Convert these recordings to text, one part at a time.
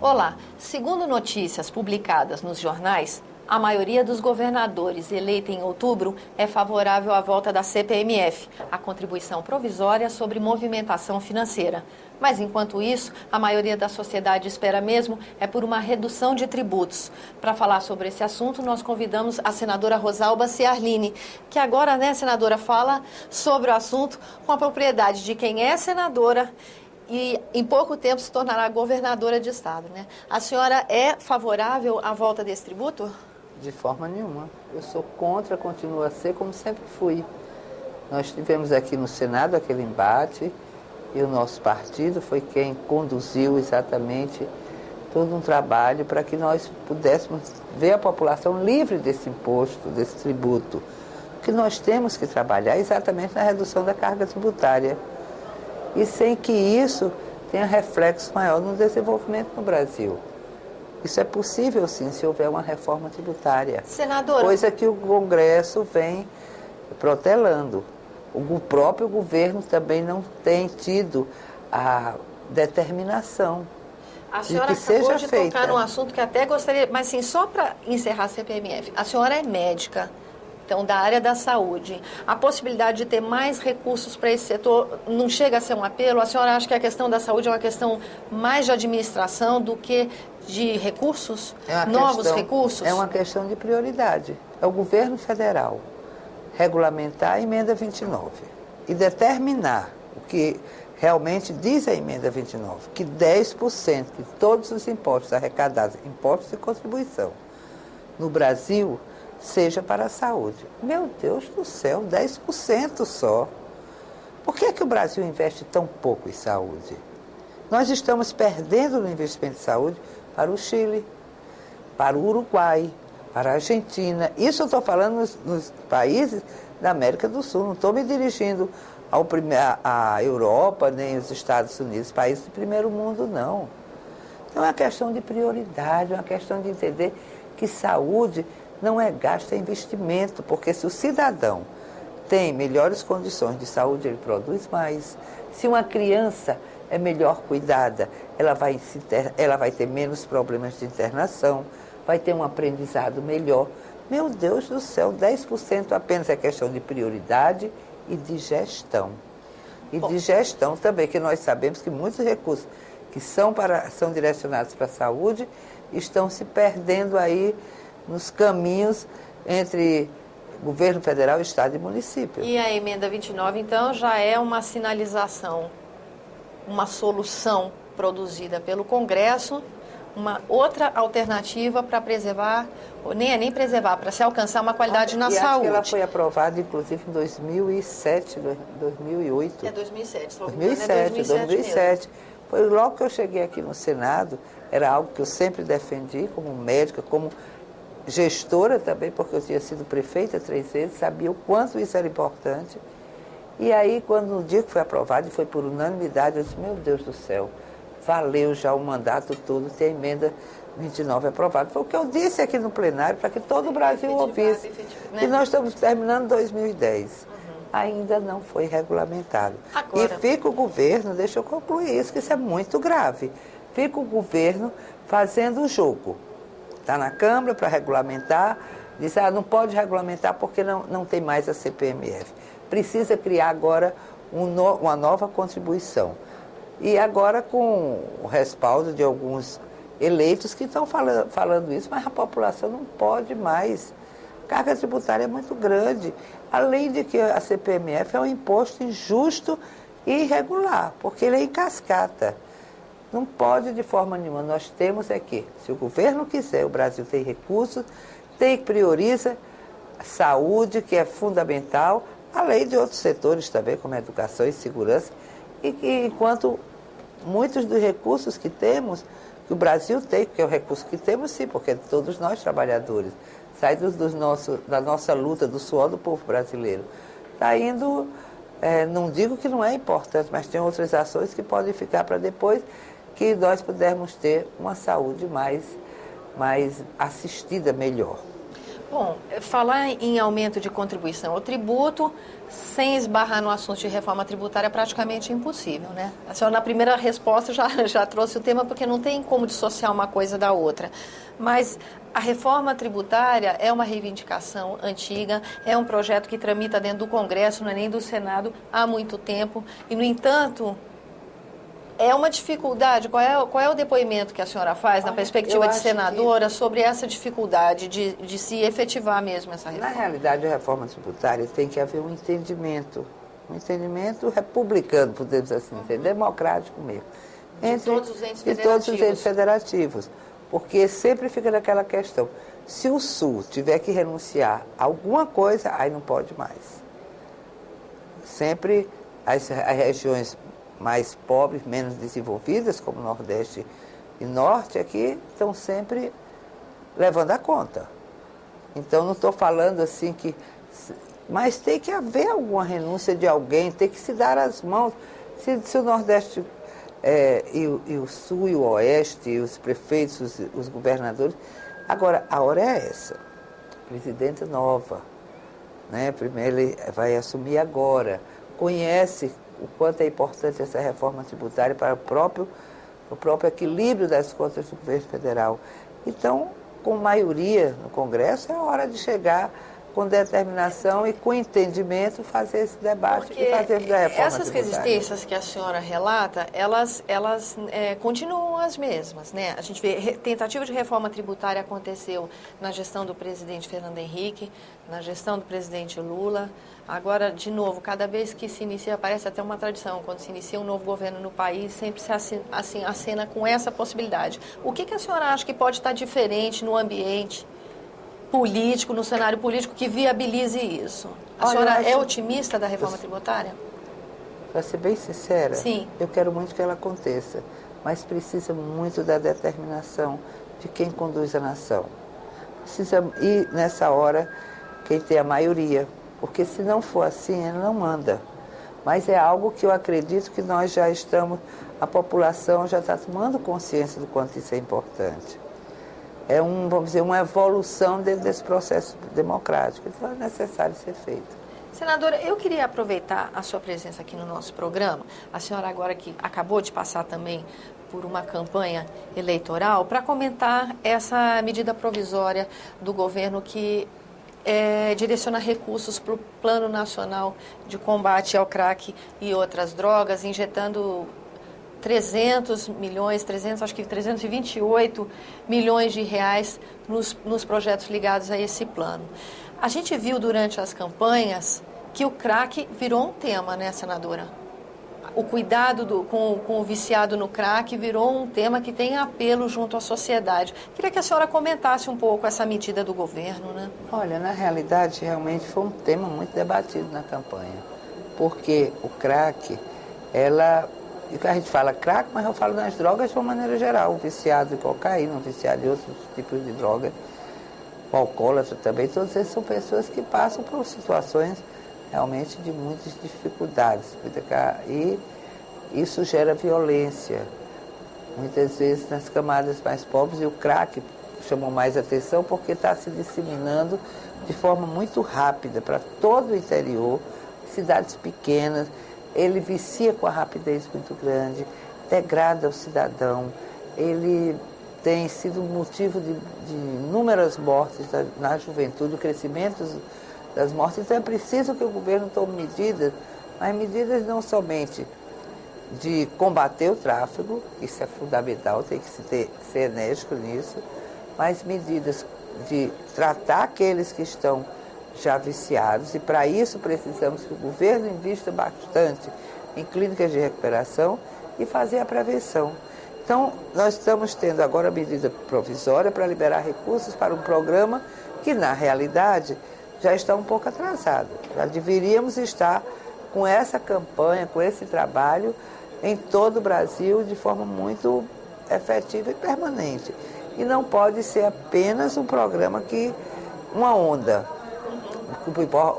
Olá, segundo notícias publicadas nos jornais, a maioria dos governadores eleita em outubro é favorável à volta da CPMF, a contribuição provisória sobre movimentação financeira. Mas, enquanto isso, a maioria da sociedade espera mesmo é por uma redução de tributos. Para falar sobre esse assunto, nós convidamos a senadora Rosalba Ciarline, que agora, senadora, fala sobre o assunto com a propriedade de quem é senadora e em pouco tempo se tornará governadora de estado, A senhora é favorável à volta desse tributo? De forma nenhuma. Eu sou contra, continuo a ser como sempre fui. Nós tivemos aqui no Senado aquele embate e o nosso partido foi quem conduziu exatamente todo um trabalho para que nós pudéssemos ver a população livre desse imposto, desse tributo. O que nós temos que trabalhar é exatamente na redução da carga tributária. E sem que isso tenha reflexo maior no desenvolvimento no Brasil. Isso é possível, sim, se houver uma reforma tributária. Senadora. Coisa que o Congresso vem protelando. O próprio governo também não tem tido a determinação a senhora de que seja acabou de feita. tocar num assunto que até gostaria, mas sim, só para encerrar a CPMF. A senhora é médica, então, da área da saúde. A possibilidade de ter mais recursos para esse setor não chega a ser um apelo? A senhora acha que a questão da saúde é uma questão mais de administração do que de recursos? Novos recursos? É uma questão de prioridade. É o governo federal regulamentar a emenda 29 e determinar o que realmente diz a emenda 29, que 10% de todos os impostos arrecadados, impostos e contribuição, no Brasil, seja para a saúde. Meu Deus do céu, 10% só. Por que o Brasil investe tão pouco em saúde? Nós estamos perdendo no investimento em saúde para o Chile, para o Uruguai, para a Argentina. Isso eu estou falando nos países da América do Sul. Não estou me dirigindo à Europa, nem aos Estados Unidos, países do primeiro mundo, não. Então é uma questão de prioridade, é uma questão de entender que saúde não é gasto, é investimento, porque se o cidadão tem melhores condições de saúde, ele produz mais. Se uma criança é melhor cuidada, ela vai ter menos problemas de internação, vai ter um aprendizado melhor. Meu Deus do céu, 10% apenas é questão de prioridade e de gestão. E de gestão também, que nós sabemos que muitos recursos que são direcionados para a saúde estão se perdendo aí nos caminhos entre governo federal, estado e município. E a emenda 29, então, já é uma sinalização, uma solução produzida pelo Congresso, uma outra alternativa para preservar, ou nem preservar, para se alcançar uma qualidade na saúde. Acho que ela foi aprovada, inclusive, em 2007, 2008. É 2007, 2007. Foi logo que eu cheguei aqui no Senado, era algo que eu sempre defendi como médica, como gestora também, porque eu tinha sido prefeita 3 vezes, sabia o quanto isso era importante. E aí, quando no dia que foi aprovado, e foi por unanimidade, eu disse, meu Deus do céu, valeu já o mandato todo ter a emenda 29 aprovada. Foi o que eu disse aqui no plenário, para que todo o Brasil ouvisse. E nós estamos terminando 2010. Ainda não foi regulamentado. Agora. E fica o governo, deixa eu concluir isso, que isso é muito grave. Fica o governo fazendo o jogo. Está na Câmara para regulamentar, diz, não pode regulamentar porque não tem mais a CPMF. Precisa criar agora uma nova contribuição. E agora com o respaldo de alguns eleitos que estão falando isso, mas a população não pode mais. A carga tributária é muito grande. Além de que a CPMF é um imposto injusto e irregular, porque ele é em cascata. Não pode de forma nenhuma. Nós temos que, se o governo quiser, o Brasil tem recursos, prioriza a saúde, que é fundamental, além de outros setores também, como a educação e segurança, e que enquanto muitos dos recursos que temos, que o Brasil tem, que é o recurso que temos sim, porque todos nós trabalhadores, sai da nossa luta, do suor do povo brasileiro, está indo, não digo que não é importante, mas tem outras ações que podem ficar para depois, que nós pudermos ter uma saúde mais assistida, melhor. Bom, falar em aumento de contribuição ao tributo, sem esbarrar no assunto de reforma tributária, é praticamente impossível, né? A senhora, na primeira resposta, já trouxe o tema, porque não tem como dissociar uma coisa da outra. Mas a reforma tributária é uma reivindicação antiga, é um projeto que tramita dentro do Congresso, não é nem do Senado, há muito tempo. E, no entanto, é uma dificuldade. Qual é o depoimento que a senhora faz, na perspectiva de senadora, sobre essa dificuldade de se efetivar mesmo essa reforma? Na realidade, a reforma tributária tem que haver um entendimento republicano, podemos assim dizer, democrático mesmo. De todos os entes federativos. De todos os entes federativos. Porque sempre fica naquela questão, se o Sul tiver que renunciar a alguma coisa, aí não pode mais. Sempre as regiões mais pobres, menos desenvolvidas, como Nordeste e Norte, aqui estão sempre levando a conta. Então, não estou falando assim que... Mas tem que haver alguma renúncia de alguém, tem que se dar as mãos. Se o Nordeste e o Sul e o Oeste, e os prefeitos, os governadores... Agora, a hora é essa. Presidente nova, né? Primeiro ele vai assumir agora. Conhece o quanto é importante essa reforma tributária para o próprio equilíbrio das contas do governo federal. Então, com maioria no Congresso, é hora de chegar com determinação e com entendimento fazer esse debate e fazer a reforma essas tributária. resistências que a senhora relata, elas continuam as mesmas, né? A gente vê, tentativa de reforma tributária aconteceu na gestão do presidente Fernando Henrique, na gestão do presidente Lula. Agora, de novo, cada vez que se inicia, parece até uma tradição, quando se inicia um novo governo no país, sempre se acena com essa possibilidade. O que a senhora acha que pode estar diferente no ambiente político, no cenário político, que viabilize isso? A senhora é otimista da reforma tributária? Para ser bem sincera, sim, eu quero muito que ela aconteça, mas precisa muito da determinação de quem conduz a nação. Precisa ir, nessa hora, quem tem a maioria, porque se não for assim, ele não anda. Mas é algo que eu acredito que nós já estamos, a população já está tomando consciência do quanto isso é importante. É vamos dizer, uma evolução dentro desse processo democrático. Então é necessário ser feito. Senadora, eu queria aproveitar a sua presença aqui no nosso programa, a senhora agora que acabou de passar também por uma campanha eleitoral, para comentar essa medida provisória do governo que direciona recursos para o Plano Nacional de Combate ao Crack e outras drogas, injetando 328 milhões de reais nos projetos ligados a esse plano. A gente viu durante as campanhas que o crack virou um tema, né, senadora? O cuidado com o viciado no crack virou um tema que tem apelo junto à sociedade. Queria que a senhora comentasse um pouco essa medida do governo, né? Olha, na realidade, realmente foi um tema muito debatido na campanha, porque o crack, a gente fala crack, mas eu falo nas drogas de uma maneira geral. O viciado de cocaína, o viciado de outros tipos de droga, o alcoólatra também, todos esses são pessoas que passam por situações realmente de muitas dificuldades. E isso gera violência, muitas vezes nas camadas mais pobres, e o crack chamou mais atenção porque está se disseminando de forma muito rápida para todo o interior, cidades pequenas. Ele vicia com a rapidez muito grande, degrada o cidadão, ele tem sido motivo de inúmeras mortes na juventude, o crescimento das mortes. Então é preciso que o governo tome medidas, mas medidas não somente de combater o tráfico, isso é fundamental, tem que ser enérgico nisso, mas medidas de tratar aqueles que estão já viciados, e para isso precisamos que o governo invista bastante em clínicas de recuperação e fazer a prevenção. Então, nós estamos tendo agora a medida provisória para liberar recursos para um programa que, na realidade, já está um pouco atrasado. Já deveríamos estar com essa campanha, com esse trabalho em todo o Brasil de forma muito efetiva e permanente. E não pode ser apenas um programa uma onda.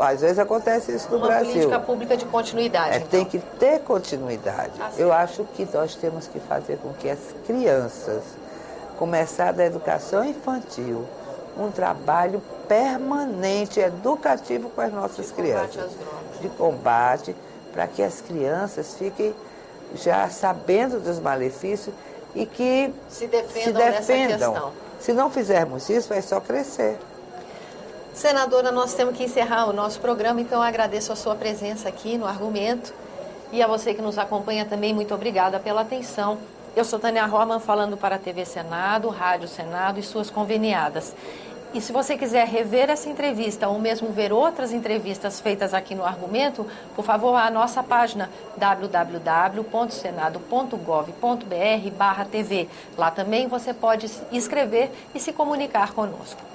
Às vezes acontece isso no Brasil. Uma política pública de continuidade. Então. Tem que ter continuidade. Eu acho que nós temos que fazer com que as crianças, começar da educação infantil, um trabalho permanente, educativo com as nossas crianças. De combate, para que as crianças fiquem já sabendo dos malefícios e que se defendam. Dessa questão. Se não fizermos isso, vai só crescer. Senadora, nós temos que encerrar o nosso programa, então eu agradeço a sua presença aqui no Argumento. E a você que nos acompanha também, muito obrigada pela atenção. Eu sou Tânia Roman, falando para a TV Senado, Rádio Senado e suas conveniadas. E se você quiser rever essa entrevista ou mesmo ver outras entrevistas feitas aqui no Argumento, por favor, vá à nossa página www.senado.gov.br/TV. Lá também você pode escrever e se comunicar conosco.